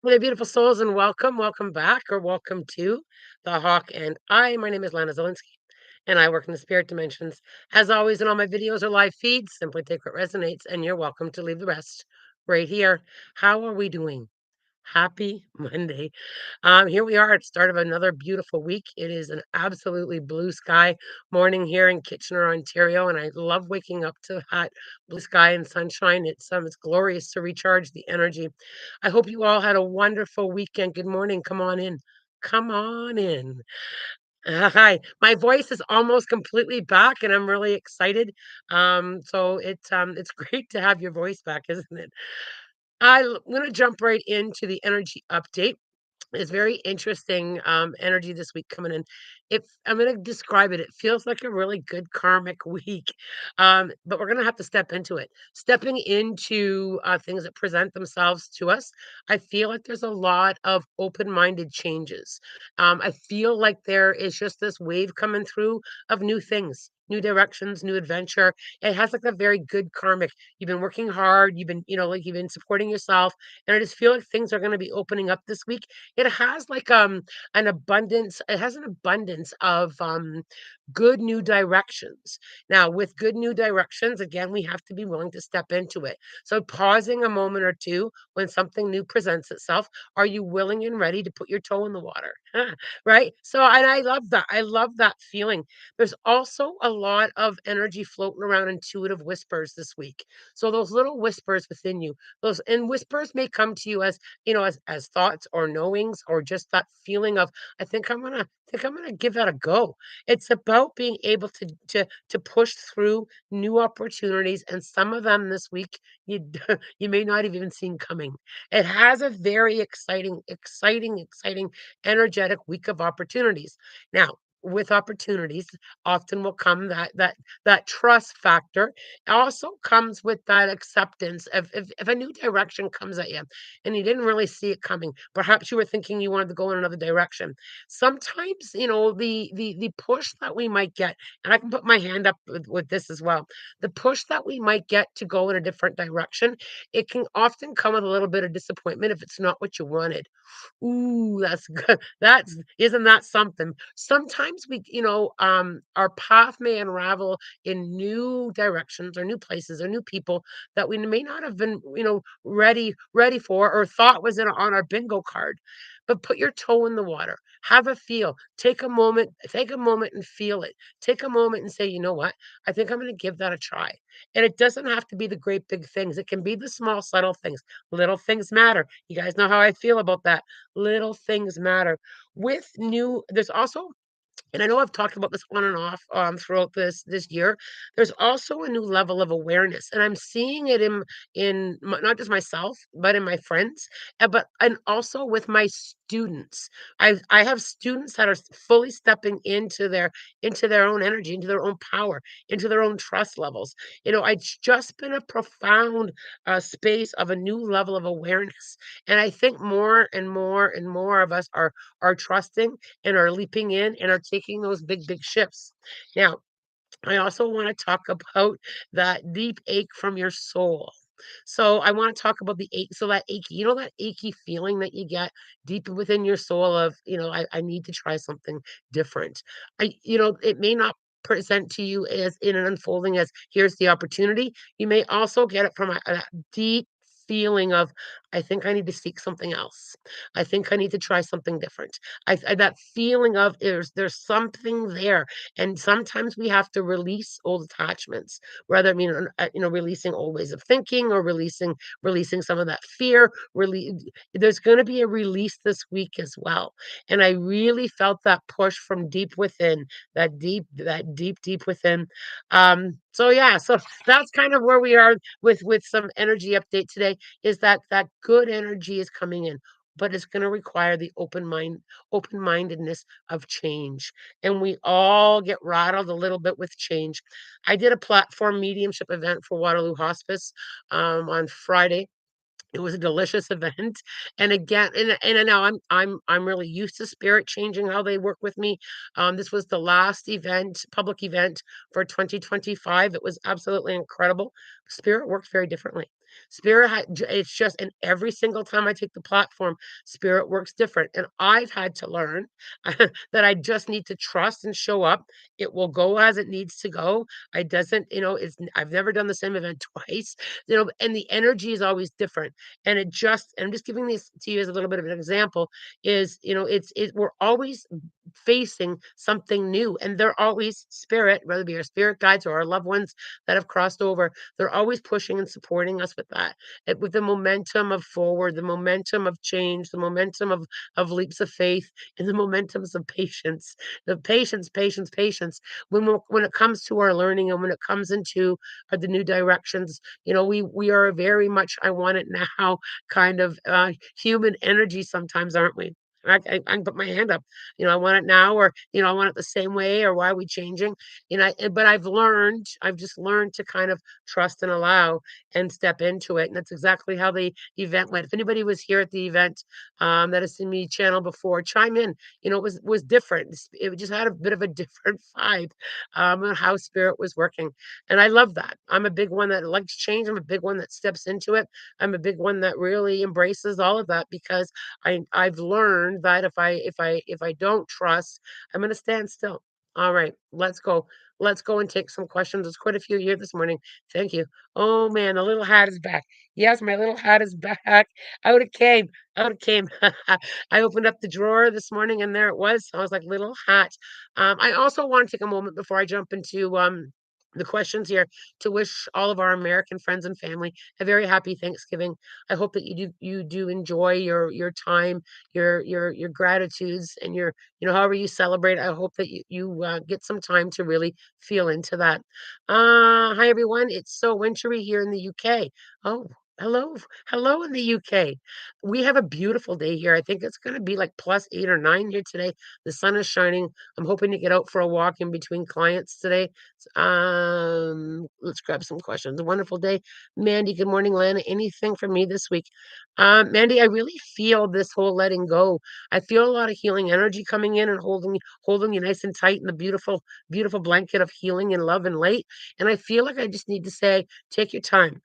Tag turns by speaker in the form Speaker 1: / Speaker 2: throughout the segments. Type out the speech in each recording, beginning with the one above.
Speaker 1: Well, there, beautiful souls, and welcome back, or welcome to the Hawk and I. My name is Lana Zelinsky, and I work in the spirit dimensions. As always, in all my videos or live feeds, simply take what resonates, and you're welcome to leave the rest right here. How are we doing? Happy Monday. Here we are at the start of another beautiful week. It is an absolutely blue sky morning here in Kitchener, Ontario, and I love waking up to that blue sky and sunshine. It's glorious to recharge the energy. I hope you all had a wonderful weekend. Good morning. Come on in. Come on in. Hi. My voice is almost completely back, and I'm really excited. It's great to have your voice back, isn't it? I'm gonna jump right into the energy update. It's very interesting, energy this week coming in. If I'm gonna describe it, it feels like a really good karmic week, but we're gonna have to step into it. Stepping into things that present themselves to us, I feel like there's a lot of open-minded changes. I feel like there is just this wave coming through of new things, new directions, new adventure. It has like a very good karmic. You've been working hard. You've been, like you've been supporting yourself, and I just feel like things are going to be opening up this week. It has like an abundance. It has an abundance of good new directions. Now, with good new directions, again, we have to be willing to step into it. So, pausing a moment or two when something new presents itself, are you willing and ready to put your toe in the water? Right? So, and I love that. I love that feeling. There's also a lot of energy floating around, intuitive whispers this week. So, those little whispers within you, those and whispers may come to you as as thoughts or knowings, or just that feeling of, I think I'm gonna give that a go. It's about being able to push through new opportunities, and some of them this week you may not have even seen coming. It has a very exciting, energetic week of opportunities. Now, with opportunities, often will come that trust factor. It also comes with that acceptance of if a new direction comes at you and you didn't really see it coming. Perhaps you were thinking you wanted to go in another direction. Sometimes, the push that we might get, and I can put my hand up with this as well. The push that we might get to go in a different direction, it can often come with a little bit of disappointment if it's not what you wanted. Ooh, that's good. That's isn't that something? Sometimes our path may unravel in new directions or new places or new people that we may not have been, ready for or thought was on our bingo card. But put your toe in the water. Have a feel. Take a moment and feel it. Take a moment and say, you know what? I think I'm going to give that a try. And it doesn't have to be the great big things. It can be the small, subtle things. Little things matter. You guys know how I feel about that. Little things matter. There's also, and I know I've talked about this on and off throughout this year. There's also a new level of awareness, and I'm seeing it not just myself, but in my friends, and also with my students. I have students that are fully stepping into their own energy, into their own power, into their own trust levels. It's just been a profound space of a new level of awareness, and I think more and more and more of us are trusting and are leaping in and are taking those big, big shifts. Now, I also want to talk about that deep ache from your soul. So I want to talk about the ache. So that achy, that achy feeling that you get deep within your soul of, I need to try something different. It may not present to you as in an unfolding as here's the opportunity. You may also get it from a deep feeling of, I think I need to seek something else. I think I need to try something different. That feeling of there's something there, and sometimes we have to release old attachments, whether releasing old ways of thinking or releasing some of that fear. Really, there's going to be a release this week as well, and I really felt that push from deep within, that deep within. So yeah, so that's kind of where we are with some energy update today. Is that good energy is coming in, but it's going to require the open-mindedness of change, and we all get rattled a little bit with change. I did a platform mediumship event for Waterloo Hospice on Friday. It was a delicious event, and again, and now I'm really used to spirit changing how they work with me. This was the last public event for 2025. It was absolutely incredible. Spirit worked very differently. Spirit it's just, and every single time I take the platform, spirit works different. And I've had to learn that I just need to trust and show up. It will go as it needs to go. I doesn't, I've never done the same event twice, and the energy is always different. And I'm just giving this to you as a little bit of an example, is, we're always facing something new, and they're always spirit, whether it be our spirit guides or our loved ones that have crossed over, they're always pushing and supporting us with that, with the momentum of forward, the momentum of change, the momentum of leaps of faith, and the momentums of patience. The patience, patience, patience. When it comes to our learning, and when it comes into the new directions, we are very much I want it now kind of human energy sometimes, aren't we? I can put my hand up. I want it now, or I want it the same way, or why are we changing? But I've just learned to kind of trust and allow and step into it. And that's exactly how the event went. If anybody was here at the event, that has seen me channel before, chime in. It was different. It just had a bit of a different vibe on how spirit was working. And I love that. I'm a big one that likes change. I'm a big one that steps into it. I'm a big one that really embraces all of that, because I've learned that if I don't trust, I'm gonna stand still. All right, let's go. Let's go and take some questions. There's quite a few here this morning. Thank you. Oh man, the little hat is back. Yes, my little hat is back. Out it came. Out it came. I opened up the drawer this morning and there it was. I was like, little hat. I also want to take a moment before I jump into the questions here to wish all of our American friends and family a very happy Thanksgiving. I hope that you do enjoy your time, your gratitudes, and however you celebrate. I hope that you get some time to really feel into that. Hi everyone. It's so wintry here in the UK. Oh, hello, hello in the UK. We have a beautiful day here. I think it's going to be like +8 or +9 here today. The sun is shining. I'm hoping to get out for a walk in between clients today. Let's grab some questions. A wonderful day. Mandy, good morning, Lana. Anything for me this week? Mandy, I really feel this whole letting go. I feel a lot of healing energy coming in and holding you nice and tight in the beautiful, beautiful blanket of healing and love and light. And I feel like I just need to say, take your time.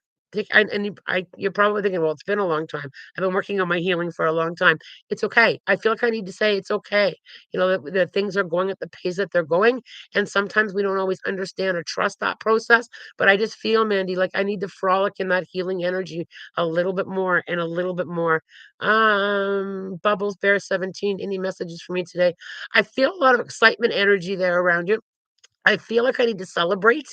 Speaker 1: You're probably thinking, well, it's been a long time. I've been working on my healing for a long time. It's okay. I feel like I need to say it's okay. That things are going at the pace that they're going, and sometimes we don't always understand or trust that process. But I just feel, Mandy, like I need to frolic in that healing energy a little bit more and a little bit more. Bubbles Bear 17, any messages for me today? I feel a lot of excitement energy there around you. I feel like I need to celebrate.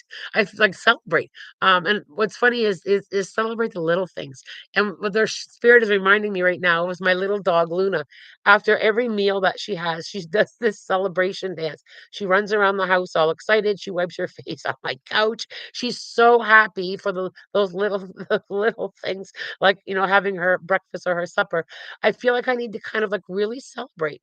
Speaker 1: Like, celebrate. And what's funny is celebrate the little things. And what their spirit is reminding me right now was my little dog, Luna. After every meal that she has, she does this celebration dance. She runs around the house all excited. She wipes her face on my couch. She's so happy for those little those little things, like, having her breakfast or her supper. I feel like I need to kind of like really celebrate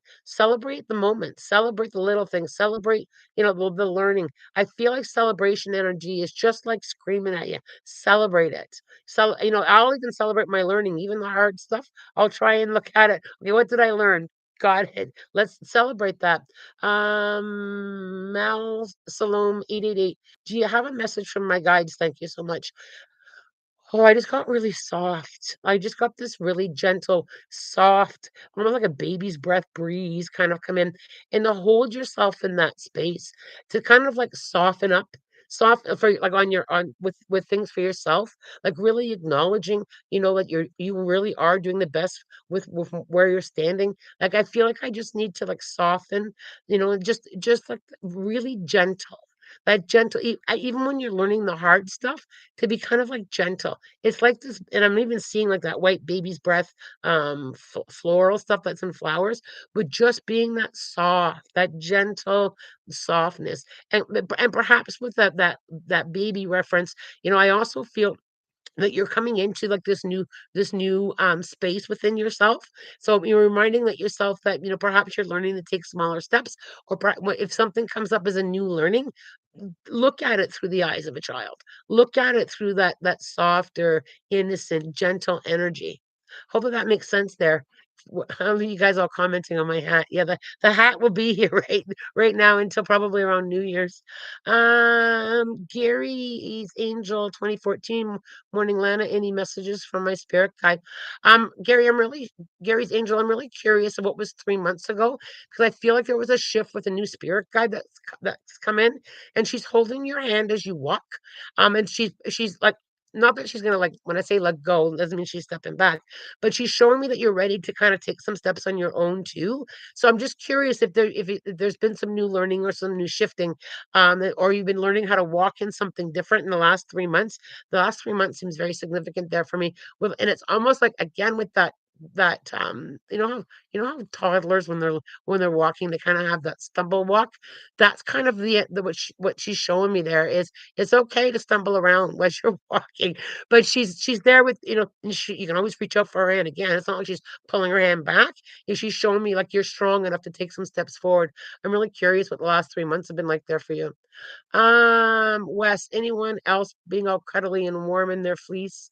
Speaker 1: the moment, celebrate the little things, celebrate the learning. I feel like celebration energy is just like screaming at you. Celebrate it. I'll even celebrate my learning, even the hard stuff. I'll try and look at it. Okay, what did I learn? Got it. Let's celebrate that. Mal Salome 888. Do you have a message from my guides? Thank you so much. Oh, I just got really soft. I just got this really gentle, soft, almost like a baby's breath breeze kind of come in, and to hold yourself in that space, to kind of like soften up, for like on with things for yourself, like really acknowledging, that you really are doing the best with where you're standing. Like I feel like I just need to like soften, and just like really gentle. That gentle, even when you're learning the hard stuff, to be kind of like gentle. It's like this, and I'm even seeing like that white baby's breath, floral stuff that's in flowers, but just being that soft, that gentle softness, and perhaps with that baby reference, I also feel that you're coming into like this new space within yourself. So you're reminding that yourself that perhaps you're learning to take smaller steps, or if something comes up as a new learning, look at it through the eyes of a child. Look at it through that softer, innocent, gentle energy. Hopefully that makes sense there. How are you guys all commenting on my hat? Yeah, the hat will be here right now until probably around New Year's. Gary's Angel 2014 Morning Lana. Any messages from my spirit guide? Gary, Gary's Angel. I'm really curious of what was 3 months ago because I feel like there was a shift with a new spirit guide that's come in, and she's holding your hand as you walk. And she's like. Not that she's gonna like when I say let go, doesn't mean she's stepping back, but she's showing me that you're ready to kind of take some steps on your own too. So I'm just curious if there's been some new learning or some new shifting, or you've been learning how to walk in something different in the last 3 months. The last 3 months seems very significant there for me. And it's almost like again with that you know how toddlers when they're walking they kind of have that stumble walk. That's kind of the what she's showing me there is it's okay to stumble around as you're walking, but she's there with, and you can always reach out for her hand again. It's not like she's pulling her hand back. If she's showing me like you're strong enough to take some steps forward. I'm really curious what the last 3 months have been like there for you. Wes, anyone else being all cuddly and warm in their fleece?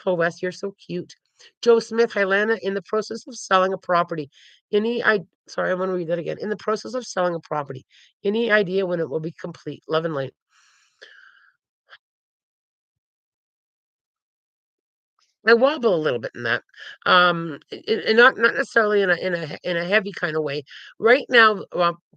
Speaker 1: Oh, Wes, you're so cute. Joe Smith, Hylana, in the process of selling a property. Sorry, I want to read that again. In the process of selling a property, any idea when it will be complete? Love and light. I wobble a little bit in that, and not necessarily in a heavy kind of way. Right now,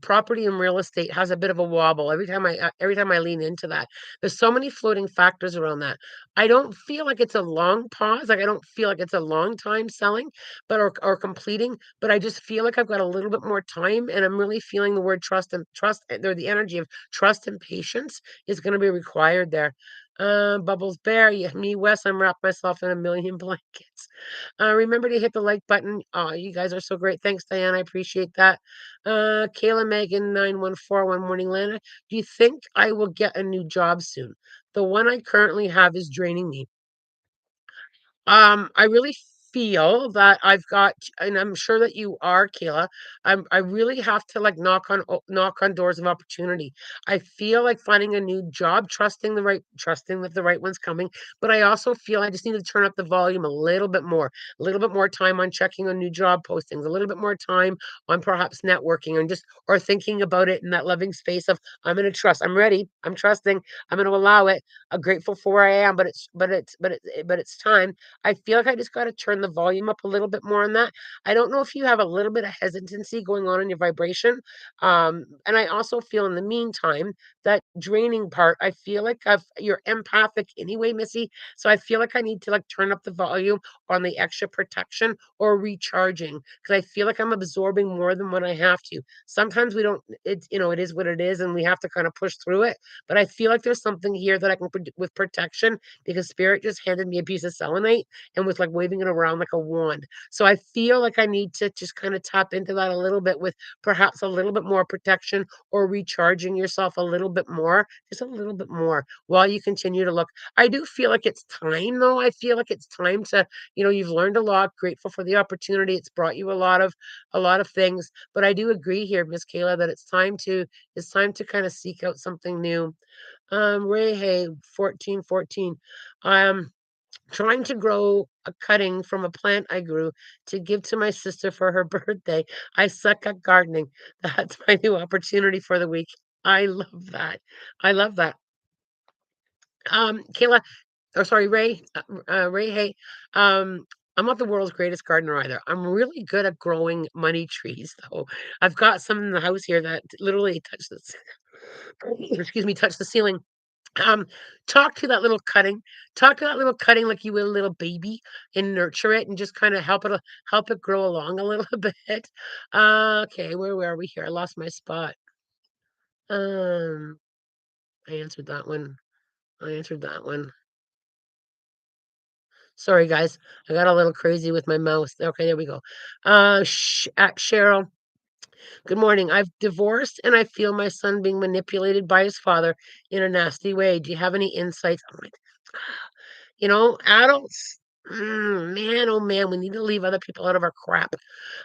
Speaker 1: property and real estate has a bit of a wobble every time I lean into that. There's so many floating factors around that. I don't feel like it's a long pause. Like I don't feel like it's a long time selling, or completing. But I just feel like I've got a little bit more time, and I'm really feeling the word trust, or the energy of trust and patience is going to be required there. Bubbles Bear, yeah, me, Wes, I'm wrapped myself in a million blankets. Remember to hit the like button. Oh, you guys are so great. Thanks, Diane. I appreciate that. Kayla Megan 9141 Morning Lana. Do you think I will get a new job soon? The one I currently have is draining me. I really feel that I've got, and I'm sure that you are, Kayla. I really have to like knock on doors of opportunity. I feel like finding a new job, trusting that the right one's coming. But I also feel I just need to turn up the volume a little bit more time on checking on new job postings, a little bit more time on perhaps networking and just or thinking about it in that loving space of I'm going to trust. I'm ready. I'm trusting. I'm going to allow it. I'm grateful for where I am, but it's time. I feel like I just gotta turn the volume up a little bit more on that. I don't know if you have a little bit of hesitancy going on in your vibration. And I also feel in the meantime, that draining part, I feel like you're empathic anyway, Missy. So I feel like I need to like turn up the volume on the extra protection or recharging because I feel like I'm absorbing more than what I have to. Sometimes we don't, it is what it is, and we have to kind of push through it. But I feel like there's something here that I can put with protection because spirit just handed me a piece of selenite and was like waving it around like a wand. So I feel like I need to just kind of tap into that a little bit with perhaps a little bit more protection or recharging yourself a little bit more, just a little bit more while you continue to look. I do feel like it's time though. I feel like it's time to, you've learned a lot, grateful for the opportunity. It's brought you a lot of things. But I do agree here, Miss Kayla, that it's time to kind of seek out something new. Ray Hay, 1414. Um, Trying to grow a cutting from a plant I grew to give to my sister for her birthday. I suck at gardening. That's my new opportunity for the week. I love that. I love that. Kayla, or sorry, Ray, hey, I'm not the world's greatest gardener either. I'm really good at growing money trees, though. I've got some in the house here that literally touch the ceiling. Um, talk to that little cutting like you will a little baby and nurture it and just kind of help it grow along a little bit. Okay, where were we here? I lost my spot. Um, I answered that one. I answered that one. Sorry, guys. I got a little crazy with my mouse. Okay, there we go. At Cheryl. Good morning. I've divorced and I feel my son being manipulated by his father in a nasty way. Do you have any insights? I'm like, adults, man, oh man, we need to leave other people out of our crap.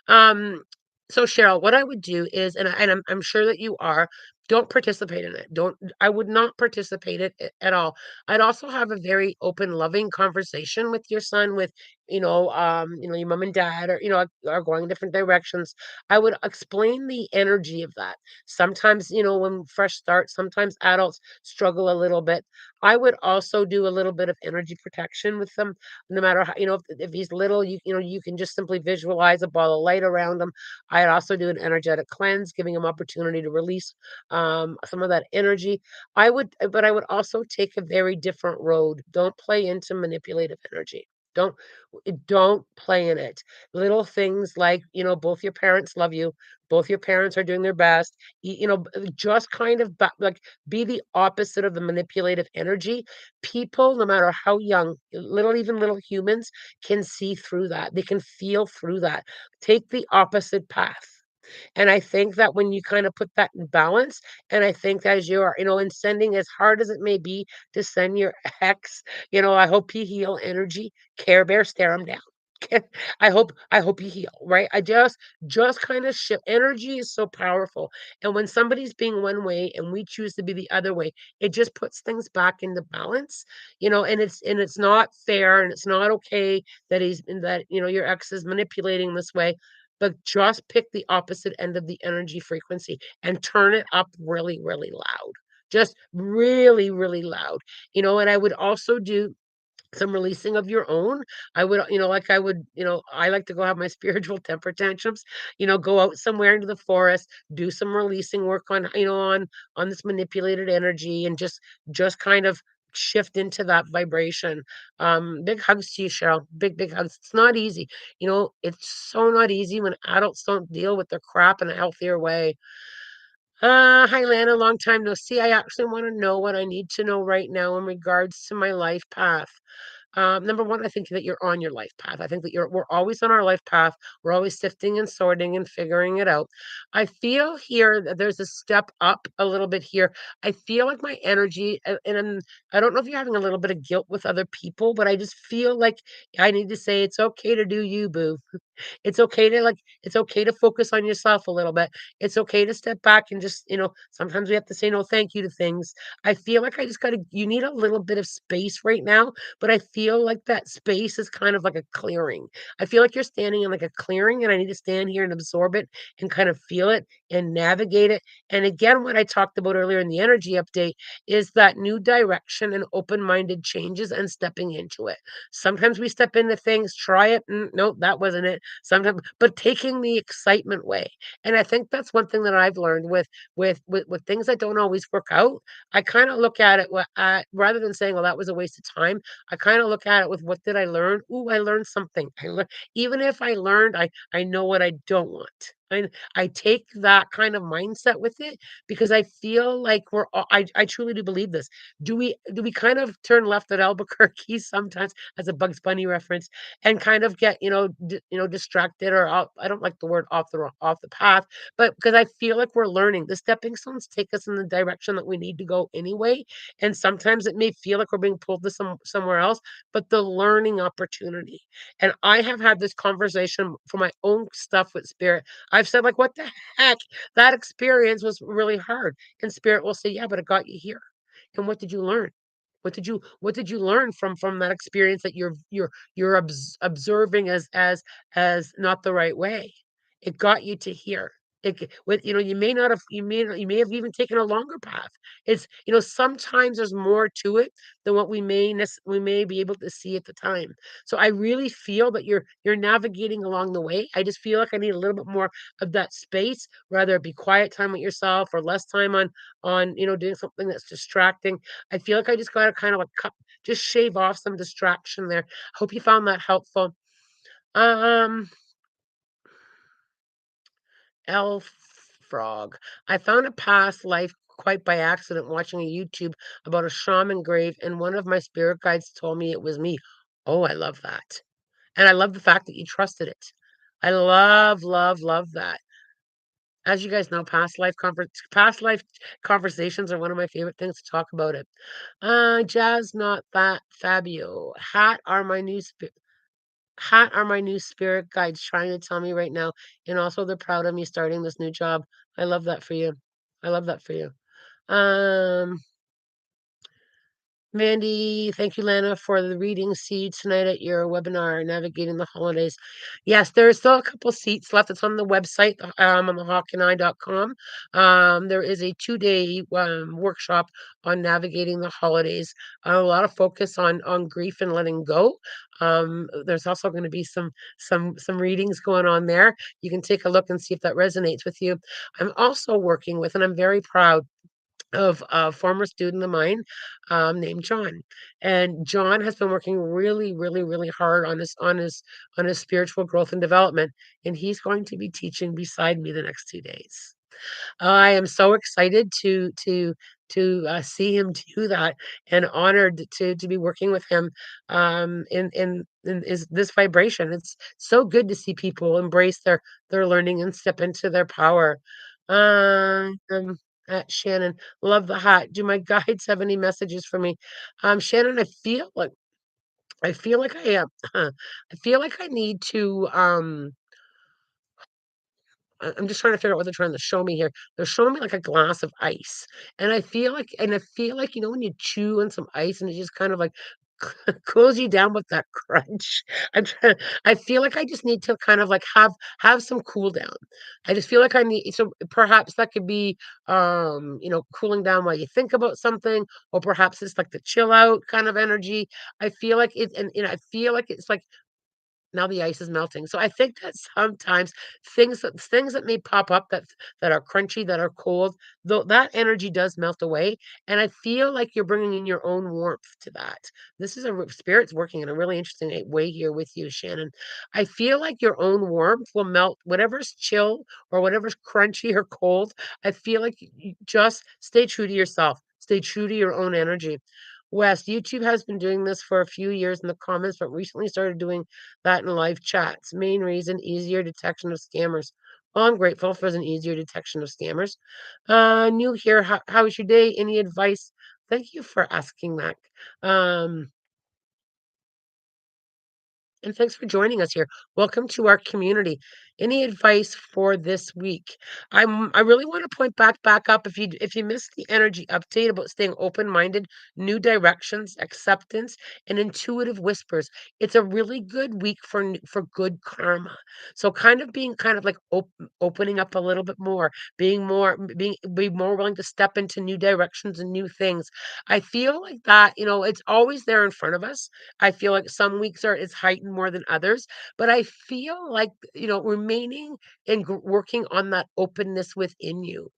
Speaker 1: Um, so Cheryl, what I would do is, and I'm sure that you are, don't participate in it. Don't. I would not participate it at all. I'd also have a very open, loving conversation with your son. With your mom and dad are going in different directions, I would explain the energy of that. Sometimes, when fresh starts, sometimes adults struggle a little bit. I would also do a little bit of energy protection with them, no matter how, if he's little, you can just simply visualize a ball of light around him. I'd also do an energetic cleanse, giving him opportunity to release some of that energy. But I would also take a very different road. Don't play into manipulative energy. Don't don't play in it. Little things like, both your parents love you, both your parents are doing their best. Just kind of like be the opposite of the manipulative energy. People, no matter how young, even little humans can see through that. They can feel through that. Take the opposite path. And I think that when you kind of put that in balance, and I think as you're, in sending as hard as it may be to send your ex, I hope you heal energy. Care Bear, stare him down. I hope you heal, right? I just kind of shift. Energy is so powerful. And when somebody's being one way and we choose to be the other way, it just puts things back into balance, and it's not fair and it's not okay that your ex is manipulating this way, but just pick the opposite end of the energy frequency and turn it up really, really loud. Just really, really loud. And I would also do some releasing of your own. I like to go have my spiritual temper tantrums, go out somewhere into the forest, do some releasing work on this manipulated energy and just kind of shift into that vibration. Big hugs to you, Cheryl. Big, big hugs. It's not easy. It's so not easy when adults don't deal with their crap in a healthier way. Hi, Lana. Long time no see. I actually want to know what I need to know right now in regards to my life path. Number one, I think that you're on your life path. I think that we're always on our life path. We're always sifting and sorting and figuring it out. I feel here that there's a step up a little bit here. I feel like my energy, I don't know if you're having a little bit of guilt with other people, but I just feel like I need to say it's okay to do you, boo. It's okay to focus on yourself a little bit. It's okay to step back and just, sometimes we have to say no thank you to things. I feel like I just gotta you need a little bit of space right now, but I feel like that space is kind of like a clearing. I feel like you're standing in like a clearing and I need to stand here and absorb it and kind of feel it and navigate it. And again, what I talked about earlier in the energy update is that new direction and open-minded changes and stepping into it. Sometimes we step into things, try it, nope, that wasn't it. Sometimes, but taking the excitement way. And I think that's one thing that I've learned with things that don't always work out. I kind of look at it rather than saying, "Well, that was a waste of time." I kind of look at it with, "What did I learn?" Ooh, I learned something. Even if I learned, I know what I don't want. I take that kind of mindset with it because I feel like I truly do believe this. Do we kind of turn left at Albuquerque sometimes as a Bugs Bunny reference and kind of get, distracted or I don't like the word off the path, but because I feel like we're learning. The stepping stones take us in the direction that we need to go anyway. And sometimes it may feel like we're being pulled to somewhere else, but the learning opportunity. And I have had this conversation for my own stuff with spirit. I've said, like, what the heck? That experience was really hard. And spirit will say, yeah, but it got you here. And what did you learn? What did you learn from that experience that you're observing as not the right way? It got you to here. You may have even taken a longer path. Sometimes there's more to it than what we may be able to see at the time. So I really feel that you're navigating along the way. I just feel like I need a little bit more of that space, whether it be quiet time with yourself or less time on doing something that's distracting. I feel like I just gotta kind of like just shave off some distraction there. Hope you found that helpful. Um, Elf frog. I found a past life quite by accident watching a YouTube about a shaman grave, and one of my spirit guides told me it was me. Oh, I love that. And I love the fact that you trusted it. I love, love, love that. As you guys know, past life conversations are one of my favorite things to talk about it. Jazz, not that Fabio. Hat are my new spirit guides trying to tell me right now, and also they're proud of me starting this new job. I love that for you. I love that for you. Um, Mandy, thank you, Lana, for the reading seats tonight at your webinar, Navigating the Holidays. Yes, there are still a couple seats left. It's on the website, on thehawkandI.com. There is a 2-day workshop on navigating the holidays. A lot of focus on grief and letting go. There's also going to be some readings going on there. You can take a look and see if that resonates with you. I'm also working with, and I'm very proud of a former student of mine named John. And John has been working really, really, really hard on his spiritual growth and development. And he's going to be teaching beside me the next 2 days. I am so excited to see him do that, and honored to be working with him in is this vibration. It's so good to see people embrace their learning and step into their power. Um, Shannon, love the hat. Do my guides have any messages for me? Shannon, I feel like I am. I feel like I need to I'm just trying to figure out what they're trying to show me here. They're showing me like a glass of ice, and I feel like, when you chew on some ice and it just kind of like cools you down with that crunch. I'm trying I feel like I just need to kind of like have some cool down. I just feel like I need, so perhaps that could be cooling down while you think about something, or perhaps it's like the chill out kind of energy. I feel like it, and I feel like it's like now the ice is melting. So I think that sometimes things that may pop up that are crunchy, that are cold, though that energy does melt away. And I feel like you're bringing in your own warmth to that. This is spirit's working in a really interesting way here with you, Shannon. I feel like your own warmth will melt whatever's chill or whatever's crunchy or cold. I feel like you just stay true to yourself. Stay true to your own energy. West, YouTube has been doing this for a few years in the comments, but recently started doing that in live chats. Main reason, easier detection of scammers. Well, I'm grateful for an easier detection of scammers. New here. How was your day? Any advice? Thank you for asking that. Um, and thanks for joining us here. Welcome to our community. Any advice for this week? I really want to point back up, if you missed the energy update about staying open-minded, new directions, acceptance, and intuitive whispers. It's a really good week for good karma. So kind of being kind of like opening up a little bit more, be more willing to step into new directions and new things. I feel like that, it's always there in front of us. I feel like some weeks it's heightened more than others, but I feel like, remaining and working on that openness within you.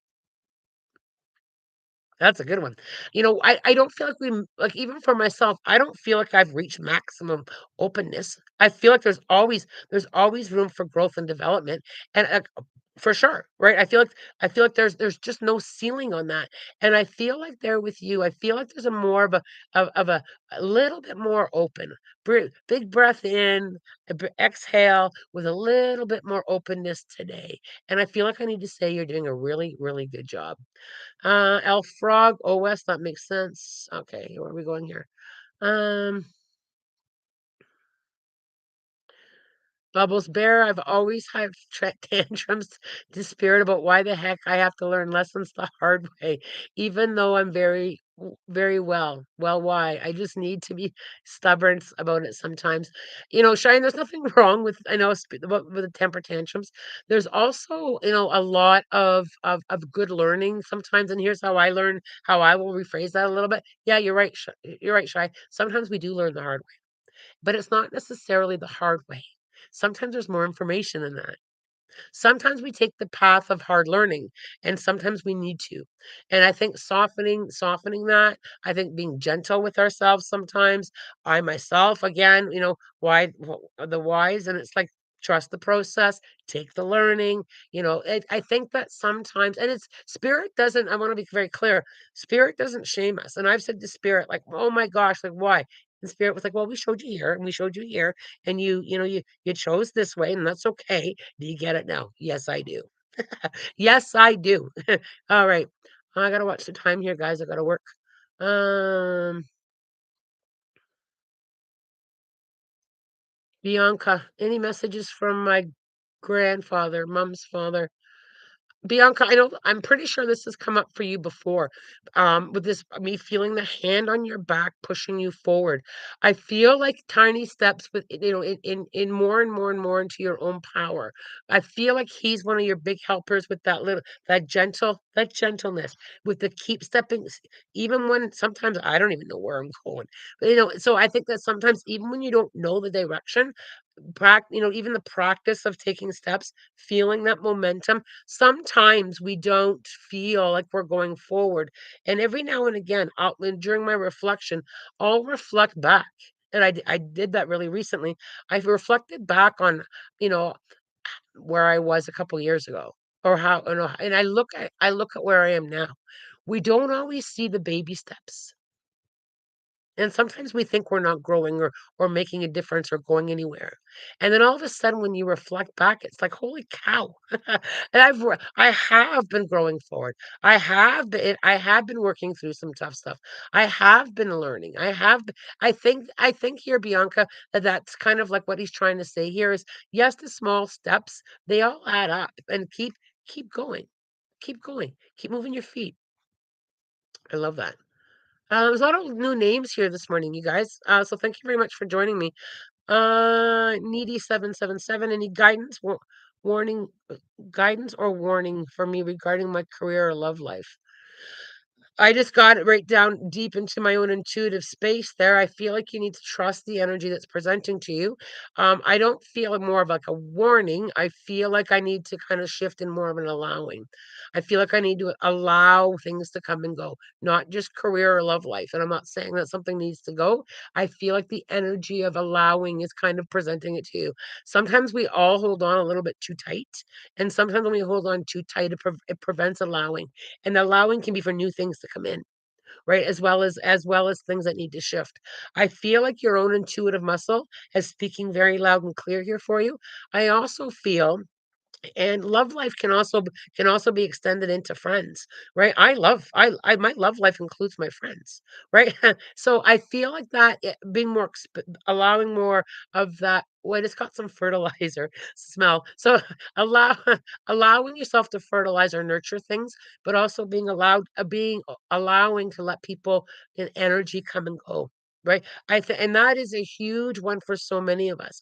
Speaker 1: That's a good one. I don't feel like like, even for myself, I don't feel like I've reached maximum openness. I feel like there's always room for growth and development, and for sure, right? I feel like there's just no ceiling on that, and I feel like there with you. I feel like there's a more of a little bit more open. Big breath in, exhale with a little bit more openness today, and I feel like I need to say you're doing a really, really good job. Elf Frog, OS, that makes sense. Okay, where are we going here? Um, Bubbles Bear, I've always had tantrums to Spirit about why the heck I have to learn lessons the hard way, even though I'm very well. Well, why? I just need to be stubborn about it sometimes. Shine, there's nothing wrong with, I know, with the temper tantrums. There's also, a lot of good learning sometimes. And here's how I learn, how I will rephrase that a little bit. Yeah, you're right. You're right, Shy. Sometimes we do learn the hard way, but it's not necessarily the hard way. Sometimes there's more information in that. Sometimes we take the path of hard learning, and sometimes we need to. And I think softening that, I think being gentle with ourselves sometimes. I myself, again, the wise, and it's like trust the process, take the learning. I think that sometimes, and it's spirit doesn't, I want to be very clear, spirit doesn't shame us. And I've said to spirit, like, oh my gosh, like, why? And spirit was like, well, we showed you here and we showed you here, and you chose this way, and that's okay. Do you get it now? Yes, I do. Yes, I do. All right. I gotta watch the time here, guys. I gotta work. Um, Bianca, any messages from my grandfather, mom's father? Bianca, I know I'm pretty sure this has come up for you before, with this me feeling the hand on your back pushing you forward. I feel like tiny steps with in more and more and more into your own power. I feel like he's one of your big helpers with that gentleness, with the keep stepping, even when sometimes I don't even know where I'm going. But, so I think that sometimes even when you don't know the direction, even the practice of taking steps, feeling that momentum. Sometimes we don't feel like we're going forward. And every now and again, during my reflection, I'll reflect back. And I did that really recently. I've reflected back on, you know, where I was a couple years ago, or and I look at where I am now. We don't always see the baby steps. And sometimes we think we're not growing or making a difference or going anywhere. And then all of a sudden when you reflect back, it's like, holy cow. And I have been growing forward. I have been working through some tough stuff. I have been learning. I think here, Bianca, that that's kind of like what he's trying to say here is yes, the small steps, they all add up, and keep going. Keep going. Keep moving your feet. I love that. There's a lot of new names here this morning, you guys. So thank you very much for joining me. Needy 777. Any warning, guidance or warning for me regarding my career or love life? I just got it right down deep into my own intuitive space there. I feel like you need to trust the energy that's presenting to you. I don't feel it more of like a warning. I feel like I need to kind of shift in more of an allowing. I feel like I need to allow things to come and go, not just career or love life. And I'm not saying that something needs to go. I feel like the energy of allowing is kind of presenting it to you. Sometimes we all hold on a little bit too tight. And sometimes when we hold on too tight, it prevents allowing, and allowing can be for new things to come in, right? As well as things that need to shift. I feel like your own intuitive muscle is speaking very loud and clear here for you. I also feel, and love life can also be extended into friends, right? I my love life includes my friends, right? So I feel like that being allowing more of that. Wait, it's got some fertilizer smell. So allow allowing yourself to fertilize or nurture things, but also being allowing to let people and energy come and go. Right. And that is a huge one for so many of us.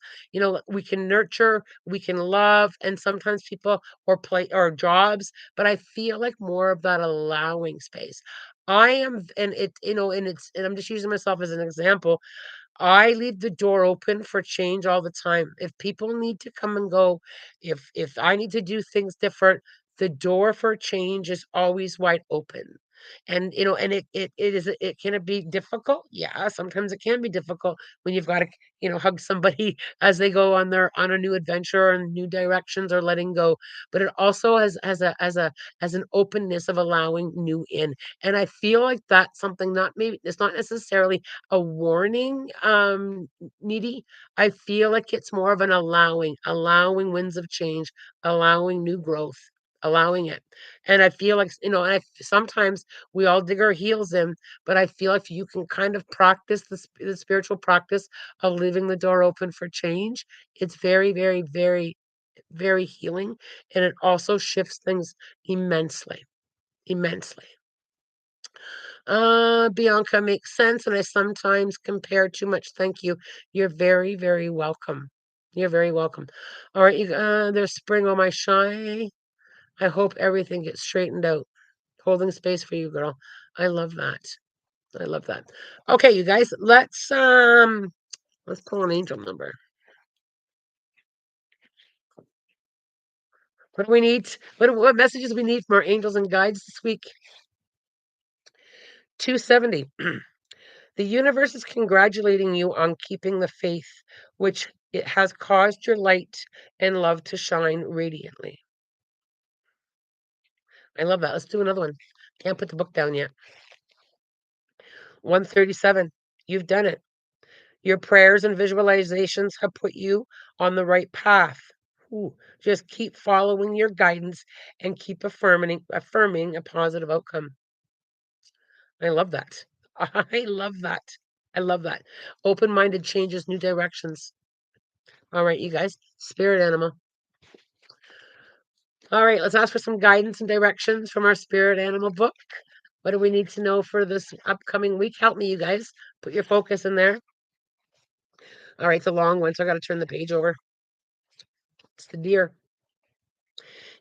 Speaker 1: We can nurture, we can love, and sometimes people or play or jobs, but I feel like more of that allowing space. I am, and it, and I'm just using myself as an example. I leave the door open for change all the time. If people need to come and go, if I need to do things different, the door for change is always wide open. And and it can it be difficult? Yeah, sometimes it can be difficult when you've got to, hug somebody as they go on a new adventure and new directions or letting go. But it also has an openness of allowing new in. And I feel like that's something, not maybe it's not necessarily a warning, needy. I feel like it's more of an allowing winds of change, allowing new growth, allowing it. And I feel like, sometimes we all dig our heels in, but I feel if you can kind of practice the spiritual practice of leaving the door open for change, it's very, very, very, very healing. And it also shifts things immensely, immensely. Bianca, makes sense, and I sometimes compare too much. Thank you. You're very, very welcome. You're very welcome. All right, there's spring on my shy. I hope everything gets straightened out. Holding space for you, girl. I love that. I love that. Okay, you guys, let's pull an angel number. What do we need? What messages we need from our angels and guides this week? 270. The universe is congratulating you on keeping the faith, which it has caused your light and love to shine radiantly. I love that. Let's do another one. Can't put the book down yet. 137. You've done it. Your prayers and visualizations have put you on the right path. Ooh, just keep following your guidance and keep affirming a positive outcome. I love that. I love that. I love that. Open-minded changes, new directions. All right, you guys. Spirit animal. All right, let's ask for some guidance and directions from our spirit animal book. What do we need to know for this upcoming week? Help me, you guys. Put your focus in there. All right, it's a long one, so I got to turn the page over. It's the deer.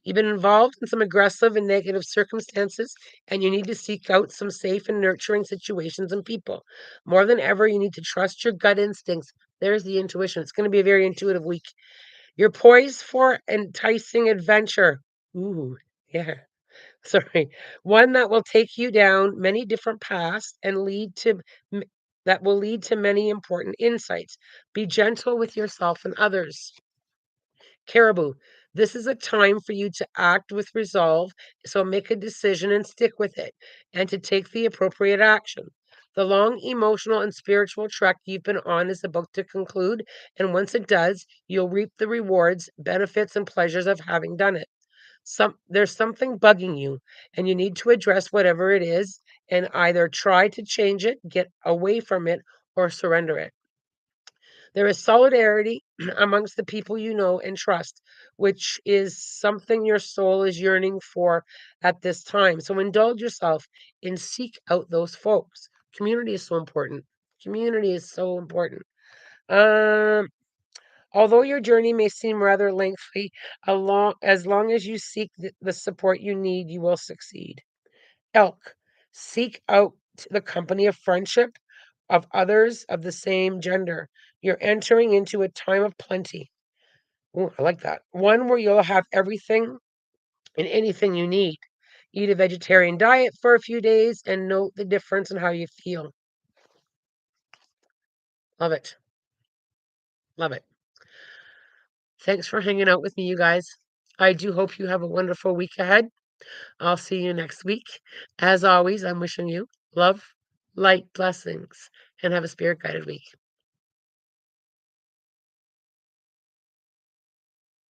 Speaker 1: You've been involved in some aggressive and negative circumstances, and you need to seek out some safe and nurturing situations and people. More than ever, you need to trust your gut instincts. There's the intuition. It's going to be a very intuitive week. You're poised for enticing adventure. Ooh, yeah. Sorry. One that will take you down many different paths and m- that will lead to many important insights. Be gentle with yourself and others. Caribou, this is a time for you to act with resolve, so make a decision and stick with it, and to take the appropriate action. The long emotional and spiritual trek you've been on is about to conclude, and once it does, you'll reap the rewards, benefits, and pleasures of having done it. There's something bugging you, and you need to address whatever it is and either try to change it, get away from it, or surrender it. There is solidarity amongst the people you know and trust, which is something your soul is yearning for at this time. So indulge yourself and seek out those folks. Community is so important. Community is so important. Um, Although your journey may seem rather lengthy, as long as you seek the support you need, you will succeed. Elk, seek out the company of friendship of others of the same gender. You're entering into a time of plenty. Ooh, I like that. One where you'll have everything and anything you need. Eat a vegetarian diet for a few days and note the difference in how you feel. Love it. Love it. Thanks for hanging out with me, you guys. I do hope you have a wonderful week ahead. I'll see you next week. As always, I'm wishing you love, light, blessings, and have a spirit guided week.